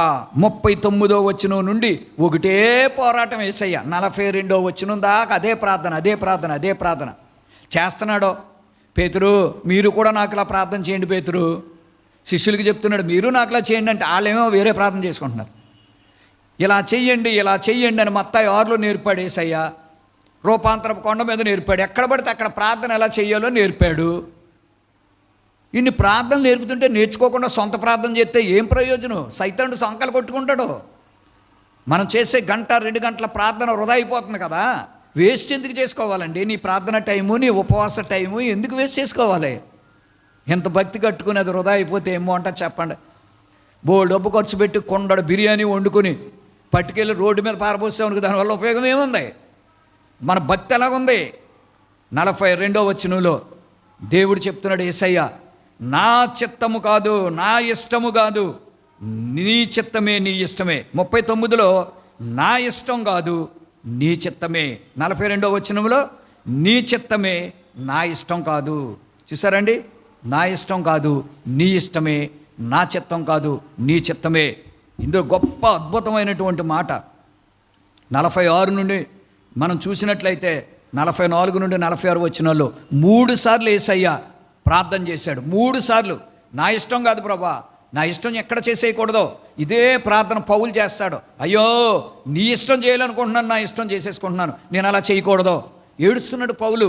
39వ వచనం నుండి ఒకటే పోరాటం యేసయ్య. 42వ వచనం దాకా అదే ప్రార్థన చేస్తున్నాడో. పేతురు, మీరు కూడా నాకు ఇలా ప్రార్థన చేయండి. పేతురు శిష్యులకి చెప్తున్నాడు, మీరు నాకు ఇలా చేయండి అంటే వాళ్ళేమో వేరే ప్రార్థన చేసుకుంటున్నారు. ఇలా చెయ్యండి అని మత్తాయి 6లో నేర్పాడు యేసయ్య. రూపాంతరపు కొండ మీద నేర్పాడు. ఎక్కడ పడితే అక్కడ ప్రార్థన ఎలా చేయాలో నేర్పాడు. ఇన్ని ప్రార్థనలు నేర్పుతుంటే నేర్చుకోకుండా సొంత ప్రార్థన చేస్తే ఏం ప్రయోజనం? సైతానుడు సంకలు కొట్టుకుంటాడు. మనం చేసే 1-2 గంటల ప్రార్థన వృధా అయిపోతుంది కదా. వేస్ట్ ఎందుకు చేసుకోవాలండి? నీ ప్రార్థన టైము, నీ ఉపవాస టైము ఎందుకు వేస్ట్ చేసుకోవాలి? ఎంత భక్తి కట్టుకుని అది వృధా అయిపోతే ఏమో అంట చెప్పండి. డబ్బు ఖర్చు పెట్టి కొండడు బిర్యానీ వండుకొని పట్టుకెళ్ళి రోడ్డు మీద పారబోసామనుకు దానివల్ల ఉపయోగం ఏముంది? మన భక్తి ఎలాగుంది? 42వ వచనంలో దేవుడు చెప్తున్నాడు, యేసయ్య నా చిత్తము కాదు, నా ఇష్టము కాదు, నీ చిత్తమే, నీ ఇష్టమే. 39లో నా ఇష్టం కాదు నీ చిత్తమే. 42వ వచనంలో నీ చిత్తమే, నా ఇష్టం కాదు. చూసారండి, నా ఇష్టం కాదు నీ ఇష్టమే, నా చిత్తం కాదు నీ చిత్తమే. ఇందులో గొప్ప అద్భుతమైనటువంటి మాట. 46 నుండి మనం చూసినట్లయితే 44 నుండి 46 వచనాల్లో 3 సార్లు యేసయ్య ప్రార్థన చేశాడు. 3 సార్లు నా ఇష్టం కాదు ప్రభా, నా ఇష్టం ఎక్కడ చేసేయకూడదో ఇదే ప్రార్థన పౌలు చేస్తాడు. అయ్యో నీ ఇష్టం చేయాలనుకుంటున్నాను, నా ఇష్టం చేసేసుకుంటున్నాను, నేను అలా చేయకూడదు. ఏడుస్తున్నాడు పౌలు.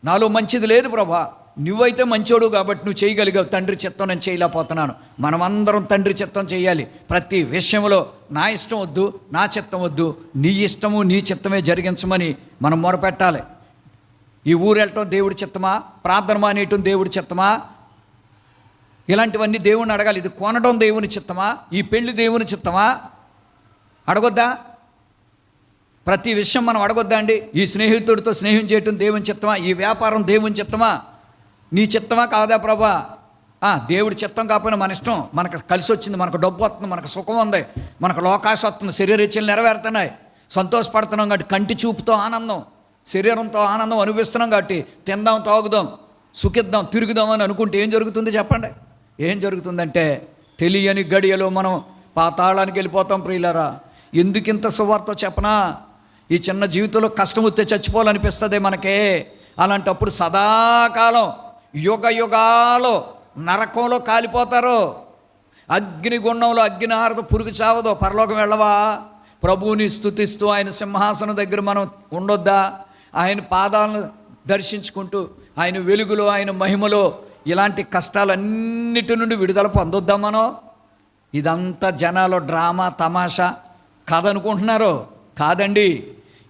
నాలో మంచిది లేదు ప్రభా, నువ్వైతే మంచోడు కాబట్టి నువ్వు చేయగలిగావు, తండ్రి చిత్తం నేను చేయలేకపోతున్నాను. మనమందరం తండ్రి చిత్తం చేయాలి. ప్రతి విషయంలో నా ఇష్టం వద్దు, నా చిత్తం వద్దు, నీ ఇష్టము నీ చిత్తమే జరిగించమని మనం మొరపెట్టాలి. ఈ ఊరు వెళ్ళటం దేవుడి చిత్తమా? ప్రార్థన మానేయటం దేవుడి చిత్తమా? ఇలాంటివన్నీ దేవుణ్ణి అడగాలి. ఇది కొనడం దేవుని చిత్తమా? ఈ పెళ్లి దేవుని చిత్తమా? అడగొద్దా? ప్రతి విషయం మనం అడగొద్దా అండి? ఈ స్నేహితుడితో స్నేహం చేయటం దేవుని చిత్తమా? ఈ వ్యాపారం దేవుని చిత్తమా? నీ చిత్తమా కాదా ప్రభా? దేవుడి చిత్తం కాకపోయినా మన ఇష్టం. మనకు కలిసి వచ్చింది, మనకు డబ్బు వస్తుంది, మనకు సుఖం ఉంది, మనకు లోకాశ వస్తుంది, శరీరేచ్ఛలు నెరవేరుతున్నాయి, సంతోషపడుతున్నాం కాబట్టి కంటి చూపుతో ఆనందం, శరీరంతో ఆనందం అనుభవిస్తున్నాం కాబట్టి తిందాం, తాగుదాం, సుఖిద్దాం, తిరుగుదాం అని అనుకుంటే ఏం జరుగుతుంది చెప్పండి? ఏం జరుగుతుందంటే తెలియని గడియలో మనం పాతాళానికి వెళ్ళిపోతాం ప్రియులారా. ఎందుకింత సువార్త చెప్పనా? ఈ చిన్న జీవితంలో కష్టం వస్తే చచ్చిపోవాలనిపిస్తుంది మనకే. అలాంటప్పుడు సదాకాలం యుగ యుగాలు నరకంలో కాలిపోతారు. అగ్నిగుండంలో అగ్ని ఆరదు, పురుగు చావదు. పరలోకం వెళ్ళవా? ప్రభువుని స్తుతిస్తూ ఆయన సింహాసనం దగ్గర మనం ఉండొద్దా? ఆయన పాదాలను దర్శించుకుంటూ ఆయన వెలుగులో, ఆయన మహిమలో ఇలాంటి కష్టాలన్నిటి నుండి విడుదల పొందొద్దా మనం? ఇదంతా జనాలు డ్రామా, తమాషా, కథ అనుకుంటున్నారు. కాదండి,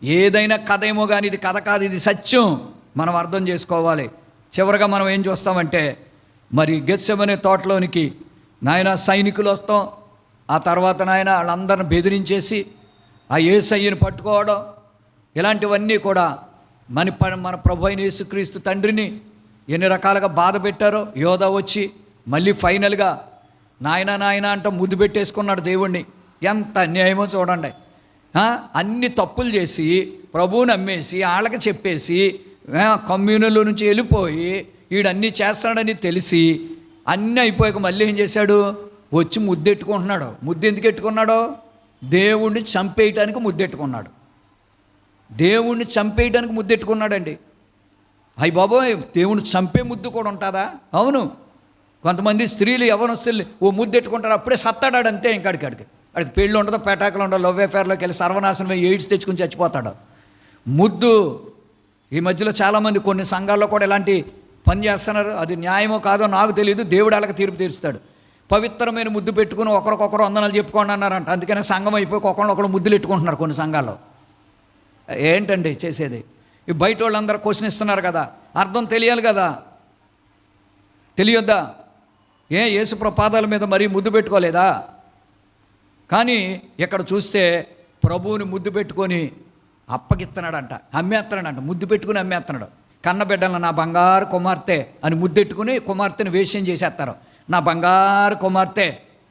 ఏదైనా కథ ఏమో కానీ ఇది కథ కాదు, ఇది సత్యం. మనం అర్థం చేసుకోవాలి. చివరిగా మనం ఏం చూస్తామంటే, మరి గెత్సెమనే తోటలోనికి నాయన సైనికులు వస్తాం, ఆ తర్వాత నాయన వాళ్ళందరిని బెదిరించేసి ఆ యేసయ్యను పట్టుకోవడం, ఇలాంటివన్నీ కూడా మన ప్రభు అయిన యేసుక్రీస్తు తండ్రిని ఎన్ని రకాలుగా బాధ పెట్టారో. యోధా వచ్చి మళ్ళీ ఫైనల్గా నాయన అంట ముద్దు పెట్టేసుకున్నాడు దేవుణ్ణి. ఎంత అన్యాయమో చూడండి. అన్ని తప్పులు చేసి ప్రభువుని అమ్మేసి వాళ్ళకి చెప్పేసి కమ్యూనిలో నుంచి వెళ్ళిపోయి వీడన్నీ చేస్తాడని తెలిసి అన్నీ అయిపోయాక మళ్ళీ ఏం చేశాడు? వచ్చి ముద్దెట్టుకుంటున్నాడు. ముద్దు ఎందుకు ఎట్టుకున్నాడు? దేవుణ్ణి చంపేయటానికి ముద్దెట్టుకున్నాడు. దేవుణ్ణి చంపేయడానికి ముద్దెట్టుకున్నాడండి. అయ్యి బాబోయ్, దేవుణ్ణి చంపే ముద్దు కూడా ఉంటుందా? అవును. కొంతమంది స్త్రీలు యవ్వనస్తులు ఓ ముద్దెట్టుకుంటారు, అప్పుడే సత్తాడాడు అంతే. ఇంకాడికి పెళ్ళి ఉండదు, పెటాకులు ఉండదు, లవ్ అఫేర్లోకి వెళ్ళి సర్వనాశనం ఎయిడ్స్ తెచ్చుకుని చచ్చిపోతాడు. ముద్దు ఈ మధ్యలో చాలామంది కొన్ని సంఘాల్లో కూడా ఇలాంటి పని చేస్తున్నారు. అది న్యాయమో కాదో నాకు తెలియదు. దేవుడు వాళ్ళకి తీర్పు తీరుస్తాడు. పవిత్రమైన ముద్దు పెట్టుకుని ఒకరికొకరు వందనాలు చెప్పుకోండి అన్నారంట. అందుకనే సంఘం అయిపోయి ఒకళ్ళు ముద్దులు ఎట్టుకుంటున్నారు కొన్ని సంఘాల్లో. ఏంటండి చేసేది? ఈ బయట వాళ్ళందరూ క్వశ్చన్ ఇస్తున్నారు కదా, అర్థం తెలియాలి కదా, తెలియొద్దా? యేసుప్రభు పాదాల మీద మరీ ముద్దు పెట్టుకోలేదా? కానీ ఇక్కడ చూస్తే ప్రభువుని ముద్దు పెట్టుకొని అప్పగిస్తున్నాడంట, అమ్మేస్తున్నాడంట. ముద్దు పెట్టుకుని అమ్మేస్తున్నాడు. కన్నబిడ్డలను నా బంగారు కుమార్తె అని ముద్దెట్టుకుని కుమార్తెను వేశ్యం చేసేస్తారు. నా బంగారు కుమార్తె,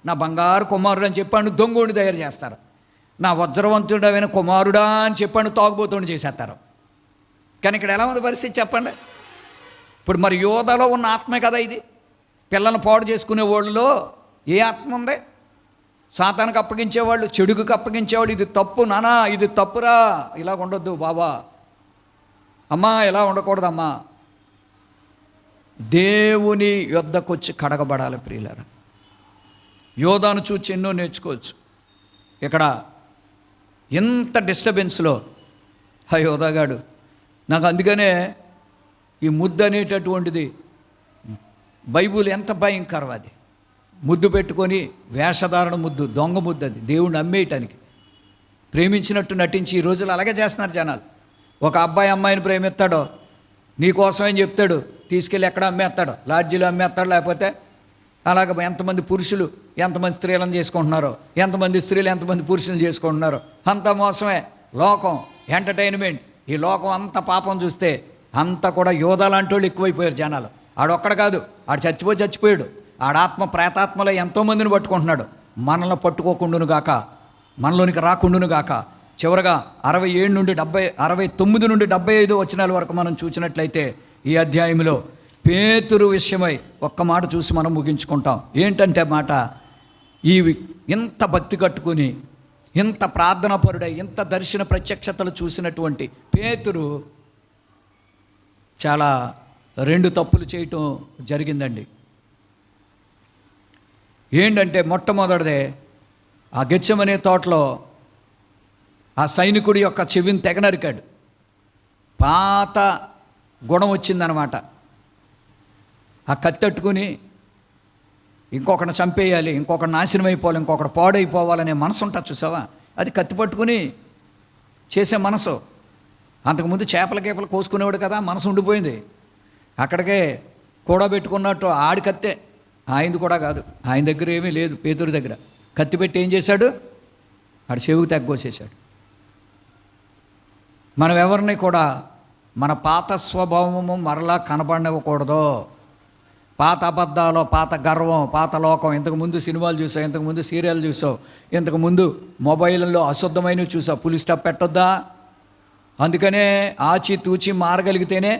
నా బంగారు కుమారుడు అని చెప్పాను దొంగోడిని తయారు చేస్తారు. నా వజ్రవంతుడైన కుమారుడా అని చెప్పాను తాగుబోతుని చేసేస్తారు. కానీ ఇక్కడ ఎలా ఉంది పరిస్థితి చెప్పండి? ఇప్పుడు మరి యోధాలో ఉన్న ఆత్మే కదా ఇది. పిల్లలను పాడు చేసుకునే వాళ్ళలో ఏ ఆత్మ ఉంది? సాతానికి అప్పగించేవాళ్ళు, చెడుకు అప్పగించేవాళ్ళు. ఇది తప్పు నానా, ఇది తప్పురా, ఇలాగ ఉండొద్దు బాబా, అమ్మా ఇలా ఉండకూడదమ్మా. దేవుని యొద్దకొచ్చి కడగబడాలి ప్రియులారా. యోధాను చూచి ఎన్నో నేర్చుకోవచ్చు. ఇక్కడ ఎంత డిస్టర్బెన్స్లో ఆ యోధాగాడు. నాకు అందుకనే ఈ ముద్దు అనేటటువంటిది బైబుల్ ఎంత భయంకరం. అది ముద్దు పెట్టుకొని వేషధారణ ముద్దు, దొంగ ముద్దు. అది దేవుణ్ణి అమ్మేయటానికి. ప్రేమించినట్టు నటించి ఈ రోజులు అలాగే చేస్తున్నారు జనాలు. ఒక అబ్బాయి అమ్మాయిని ప్రేమిస్తాడో నీకోసమని చెప్తాడు, తీసుకెళ్ళి ఎక్కడ అమ్మేస్తాడో, లాడ్జీలో అమ్మేస్తాడు. లేకపోతే అలాగ ఎంతమంది పురుషులు ఎంతమంది స్త్రీలను చేసుకుంటున్నారో, ఎంతమంది స్త్రీలు ఎంతమంది పురుషులను చేసుకుంటున్నారో, అంత మోసమే. లోకం, ఎంటర్టైన్మెంట్, ఈ లోకం అంత పాపం చూస్తే అంతా కూడా యోధా లాంటి వాళ్ళు ఎక్కువైపోయారు జనాలు. ఆడొక్కడ కాదు, ఆడు చచ్చిపోయాడు. ఆడాత్మ ప్రేతాత్మలో ఎంతోమందిని పట్టుకుంటున్నాడు. మనల్ని పట్టుకోకుండును గాక, మనలోనికి రాకుండును గాక. చివరగా 67 నుండి 69 నుండి 75 వచనాల వరకు మనం చూసినట్లయితే ఈ అధ్యాయంలో పేతురు విషయమై ఒక్క మాట చూసి మనం ముగించుకుంటాం. ఏంటంటే మాట, ఈ ఇంత భక్తి కట్టుకుని, ఇంత ప్రార్థనాపరుడై, ఇంత దర్శన ప్రత్యక్షతలు చూసినటువంటి పేతురు చాలా 2 తప్పులు చేయటం జరిగిందండి. ఏంటంటే మొట్టమొదటిదే, ఆ గెత్సెమనే తోటలో ఆ సైనికుడి యొక్క చెవిని తెగనరికాడు. పాత గుణం వచ్చిందనమాట. ఆ కత్తెట్టుకుని ఇంకొకరిని చంపేయాలి, ఇంకొకటి నాశనం అయిపోవాలి, ఇంకొకటి పాడైపోవాలనే మనసు ఉంటుంది చూసావా, అది కత్తి పట్టుకుని చేసే మనసు. అంతకుముందు చేపలు కోసుకునేవాడు కదా, మనసు ఉండిపోయింది. అక్కడికే కూడా పెట్టుకున్నట్టు ఆడి కత్తే, ఆయనది కూడా కాదు. ఆయన దగ్గర ఏమీ లేదు. పేతురు దగ్గర కత్తి పెట్టి ఏం చేశాడు? ఆడి చెవికి తగ్గోసేశాడు. మనం ఎవరిని కూడా మన పాత స్వభావము మరలా కనబడనివ్వకూడదు. పాత అబద్ధాలు, పాత గర్వం, పాత లోకం. ఇంతకుముందు సినిమాలు చూసావు, ఇంతకుముందు సీరియల్ చూసావు, ఇంతకుముందు మొబైల్లో అశుద్ధమైనవి చూసావు. పులి స్టాప్ పెట్టొద్దా? అందుకనే ఆచితూచి మారగలిగితేనే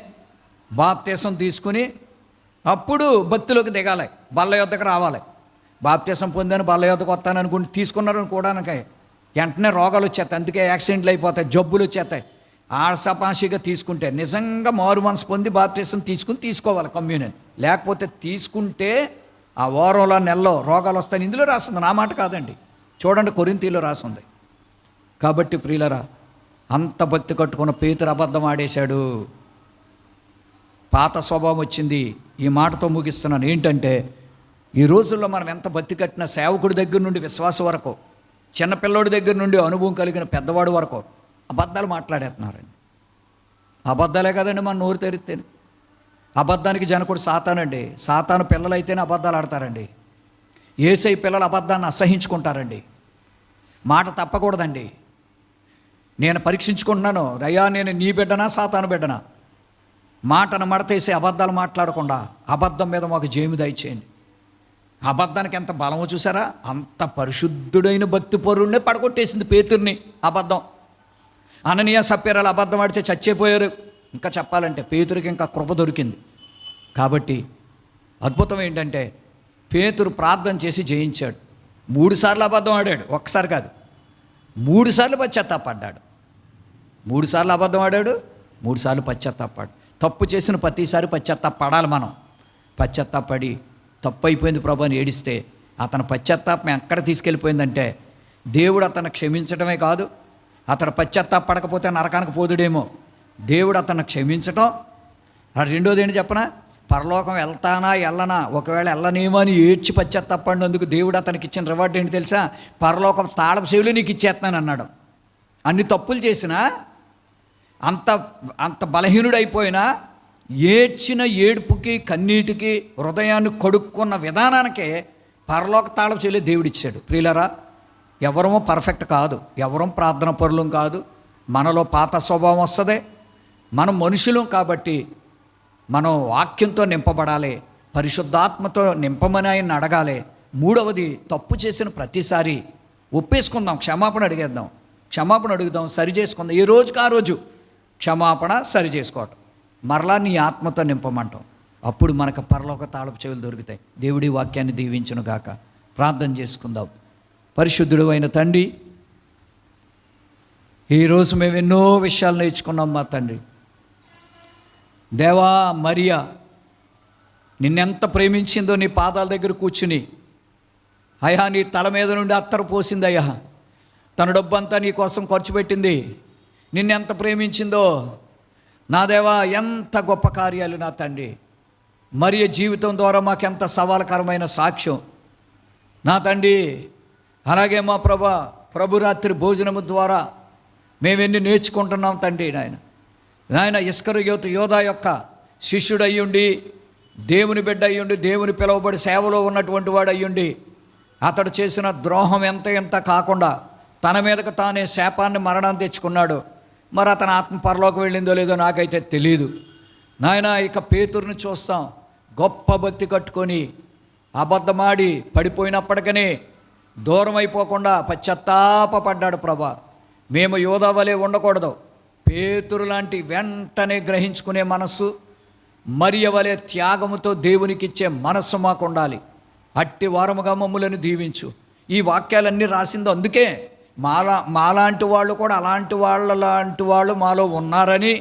బాప్తీసం తీసుకుని అప్పుడు భక్తిలోకి దిగాలి, బల్ల యొద్దకు రావాలి. బాప్తీసం పొందాను బల్ల యొద్దకు వస్తాను అనుకుంటే తీసుకున్నారని కూడా వెంటనే రోగాలు వచ్చేస్తాయి, అందుకే యాక్సిడెంట్లు అయిపోతాయి, జబ్బులు వచ్చేస్తాయి. ఆశపాషిగా తీసుకుంటే నిజంగా మారు మనసు పొంది బాప్టిజం తీసుకోవాలి కమ్యూనియన్. లేకపోతే తీసుకుంటే ఆ వారంలో నెలలో రోగాలు వస్తాయని ఇందులో రాస్తుంది, నా మాట కాదండి. చూడండి, కొరింథీలో రాస్తుంది. కాబట్టి ప్రియులరా, అంత భక్తి కట్టుకున్న పేతురు అబద్ధం ఆడేశాడు. పాత స్వభావం వచ్చింది. ఈ మాటతో ముగిస్తున్నాను. ఏంటంటే, ఈ రోజుల్లో మనం ఎంత భక్తి కట్టినా సేవకుడి దగ్గర నుండి విశ్వాసం వరకు, చిన్నపిల్లోడి దగ్గర నుండి అనుభవం కలిగిన పెద్దవాడు వరకు అబద్ధాలు మాట్లాడేస్తున్నారండి. అబద్ధాలే కదండి మన నోరు తెరిస్తేనే. అబద్ధానికి జనకుడు సాతానండి. సాతాను పిల్లలైతేనే అబద్ధాలు ఆడతారండి. యేసయ్య పిల్లలు అబద్ధాన్ని అసహించుకుంటారండి. మాట తప్పకూడదండి. నేను పరీక్షించుకుంటున్నాను, అయ్యా నేను నీ బిడ్డనా సాతాను బిడ్డనా? మాటను మడతేసి అబద్ధాలు మాట్లాడకుండా అబద్ధం మీద మాకు జయము దయచేయండి. అబద్ధానికి ఎంత బలమో చూసారా? అంత పరిశుద్ధుడైన భక్తి పరుణ్ణే పడగొట్టేసింది పేతుర్ని అబద్ధం. అననీయ సప్యరాలు అబద్ధం ఆడితే చచ్చిపోయారు. ఇంకా చెప్పాలంటే పేతురికి ఇంకా కృప దొరికింది. కాబట్టి అద్భుతం ఏంటంటే, పేతురు ప్రార్థన చేసి జయించాడు. 3 సార్లు అబద్ధం ఆడాడు, ఒక్కసారి కాదు, 3 సార్లు పశ్చాత్తాపడ్డాడు. 3 సార్లు అబద్ధం ఆడాడు, 3 సార్లు పశ్చాత్తాపడ్డాడు. తప్పు చేసిన ప్రతిసారి పశ్చాత్తాపడాలి మనం. పశ్చాత్తాపడి తప్పు అయిపోయింది ప్రభు అని ఏడిస్తే అతని పశ్చాత్తాపం ఎక్కడ తీసుకెళ్ళిపోయిందంటే, దేవుడు అతను క్షమించడమే కాదు, అతడు పశ్చాత్తాపడకపోతే నరకానికి పోదుడేమో. దేవుడు అతను క్షమించటం, రెండోది ఏంటి చెప్పనా, పరలోకం వెళ్తానా వెళ్ళనా, ఒకవేళ వెళ్ళనేమో అని ఏడ్చి పశ్చాత్తాపడినందుకు దేవుడు అతనికి ఇచ్చిన రివార్డ్ ఏంటి తెలుసా? పరలోకం తాళపు చెవులు నీకు ఇచ్చేస్తున్నాను అన్నాడు. అన్ని తప్పులు చేసినా, అంత బలహీనుడైపోయినా, ఏడ్చిన ఏడుపుకి కన్నీటికి హృదయాన్ని కడుక్కున్న విధానానికే పరలోక తాళపు చెవులే దేవుడిచ్చాడు. ప్రియులరా, ఎవరమో పర్ఫెక్ట్ కాదు, ఎవరం ప్రార్థన పరులం కాదు, మనలో పాత స్వభావం వస్తుంది. మనం మనుషులం కాబట్టి మనం వాక్యంతో నింపబడాలి, పరిశుద్ధాత్మతో నింపమని ఆయన అడగాలి. మూడవది, తప్పు చేసిన ప్రతిసారి ఒప్పేసుకుందాం, క్షమాపణ అడుగుదాం, సరి చేసుకుందాం. ఏ రోజుకి ఆ రోజు క్షమాపణ, సరి చేసుకోవటం, మరలా నీ ఆత్మతో నింపమంటాం. అప్పుడు మనకు పరలోక తాళపు చెవులు దొరుకుతాయి. దేవుడి వాక్యాన్ని దీవించును గాక. ప్రార్థన చేసుకుందాం. పరిశుద్ధుడు అయిన తండ్రి, ఈరోజు మేము ఎన్నో విషయాలు నేర్చుకున్నాం మా తండ్రి. దేవా, మరియా నిన్నెంత ప్రేమించిందో నీ పాదాల దగ్గర కూర్చుని, అయ్యా నీ తల మీద నుండి అత్తరు పోసింది అయ్యా, తన డబ్బంతా నీ కోసం ఖర్చు పెట్టింది. నిన్నెంత ప్రేమించిందో నా దేవా, ఎంత గొప్ప కార్యాలు నా తండ్రి. మరియ జీవితం ద్వారా మాకెంత సవాలకరమైన సాక్ష్యం నా తండ్రి. అలాగే మా ప్రభురాత్రి భోజనము ద్వారా మేమెన్ని నేర్చుకుంటున్నాం తండ్రి. నాయన ఇస్కరియోతు యోధా యొక్క శిష్యుడు అయ్యుండి, దేవుని బిడ్డ అయ్యుండి, దేవుని పిలువబడి సేవలో ఉన్నటువంటి వాడు అయ్యుండి, అతడు చేసిన ద్రోహం ఎంత కాకుండా తన మీదకు తానే శాపాన్ని, మరణాన్ని తెచ్చుకున్నాడు. మరి అతని ఆత్మ పరలోకి వెళ్ళిందో లేదో నాకైతే తెలియదు. నాయన, ఇక పేతురుని చూస్తాం, గొప్ప భక్తి కట్టుకొని అబద్ధమాడి పడిపోయినప్పటికీ దూరం అయిపోకుండా పశ్చాత్తాపడ్డాడు. ప్రభా, మేము యోధా వలె ఉండకూడదు, పేతురు లాంటి వెంటనే గ్రహించుకునే మనస్సు, మరియ వలె త్యాగముతో దేవునికి ఇచ్చే మనస్సు మాకు ఉండాలి. అట్టి వారముగా మమ్ములను దీవించు. ఈ వాక్యాలన్నీ రాసిందో అందుకే మాలాంటి వాళ్ళు కూడా అలాంటి వాళ్ళు మాలో ఉన్నారని,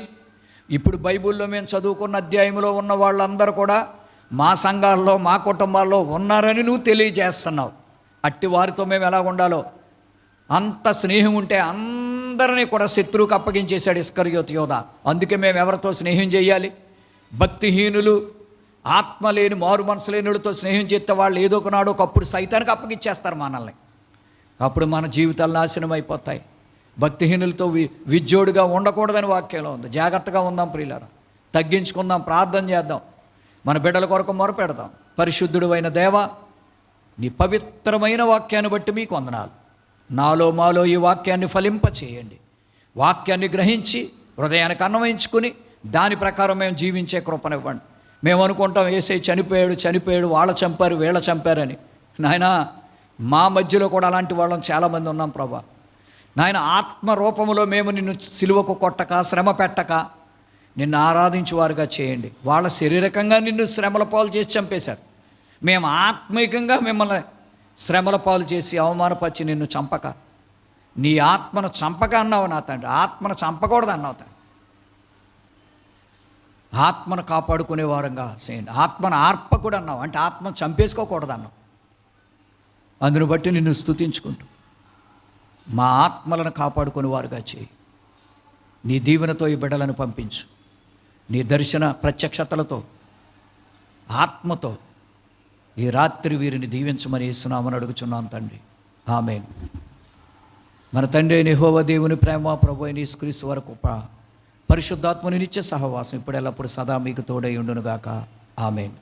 ఇప్పుడు బైబిల్లో మేము చదువుకున్న అధ్యాయంలో ఉన్న వాళ్ళందరూ కూడా మా సంఘాల్లో, మా కుటుంబాల్లో ఉన్నారని నువ్వు తెలియజేస్తున్నావు. అట్టి వారితో మేము ఎలా ఉండాలో, అంత స్నేహం ఉంటే అందరినీ కూడా శత్రువుకు అప్పగించేశాడు ఇస్కరియోతు యోధా. అందుకే మేము ఎవరితో స్నేహం చేయాలి? భక్తిహీనులు, ఆత్మ లేని, మారు మనసు లేనుడితో స్నేహం చేస్తే వాళ్ళు ఏదో ఒకనాడు ఒకప్పుడు సైతానికి అప్పగించేస్తారు మనల్ని. అప్పుడు మన జీవితాలు నాశనం అయిపోతాయి. భక్తిహీనులతో విజ్జోడుగా ఉండకూడదని వాక్యంలో ఉంది. జాగ్రత్తగా ఉందాం ప్రియులారా, తగ్గించుకుందాం, ప్రార్థన చేద్దాం, మన బిడ్డల కొరకు మొరపెడదాం. పరిశుద్ధుడు అయిన దేవా, నీ పవిత్రమైన వాక్యాన్ని బట్టి మీకు వందనాలు. నాలో మాలో ఈ వాక్యాన్ని ఫలింపచేయండి. వాక్యాన్ని గ్రహించి హృదయానికి అన్వయించుకుని దాని ప్రకారం మేము జీవించే కృపనివ్వండి. మేము అనుకుంటాం యేసయ్య చనిపోయాడు, వాళ్ళ చంపారు, వీళ్ళ చంపారని. నాయన, మా మధ్యలో కూడా అలాంటి వాళ్ళం చాలామంది ఉన్నాం ప్రభా. నాయన, ఆత్మరూపములో మేము నిన్ను సిలువకు కొట్టక, శ్రమ పెట్టక నిన్ను ఆరాధించేవారుగా చేయండి. వాళ్ళ శారీరకంగా నిన్ను శ్రమల పాలు చేసి చంపేశారు. మేము ఆత్మీయంగా మిమ్మల్ని శ్రమల పాలు చేసి అవమానపరిచి నిన్ను చంపక నీ ఆత్మను చంపక అన్నావు నా తండ్రి, ఆత్మను చంపకూడదు అన్నావు తండ్రి. ఆత్మను కాపాడుకునే వారంగా చేయండి. ఆత్మను ఆర్పకూడదు అన్నావు, అంటే ఆత్మను చంపేసుకోకూడదు అన్నావు. అందును బట్టి నిన్ను స్తుతించుకుంటూ మా ఆత్మలను కాపాడుకునే వారుగా చేయి. నీ దీవెనతో ఈ బిడ్డలను పంపించు. నీ దర్శన ప్రత్యక్షతలతో, ఆత్మతో ఈ రాత్రి వీరిని దీవించమని యేసునామమున అడుగుచున్నాం తండ్రి, ఆమేన్. మన తండ్రి అయిన యెహోవా దేవుని ప్రేమ, ప్రభు అయిన యేసుక్రీస్తు వరకు పరిశుద్ధాత్మని నిత్య సహవాసం ఇప్పుడు ఎల్లప్పుడు సదా మీకు తోడై ఉండునుగాక, ఆమేన్.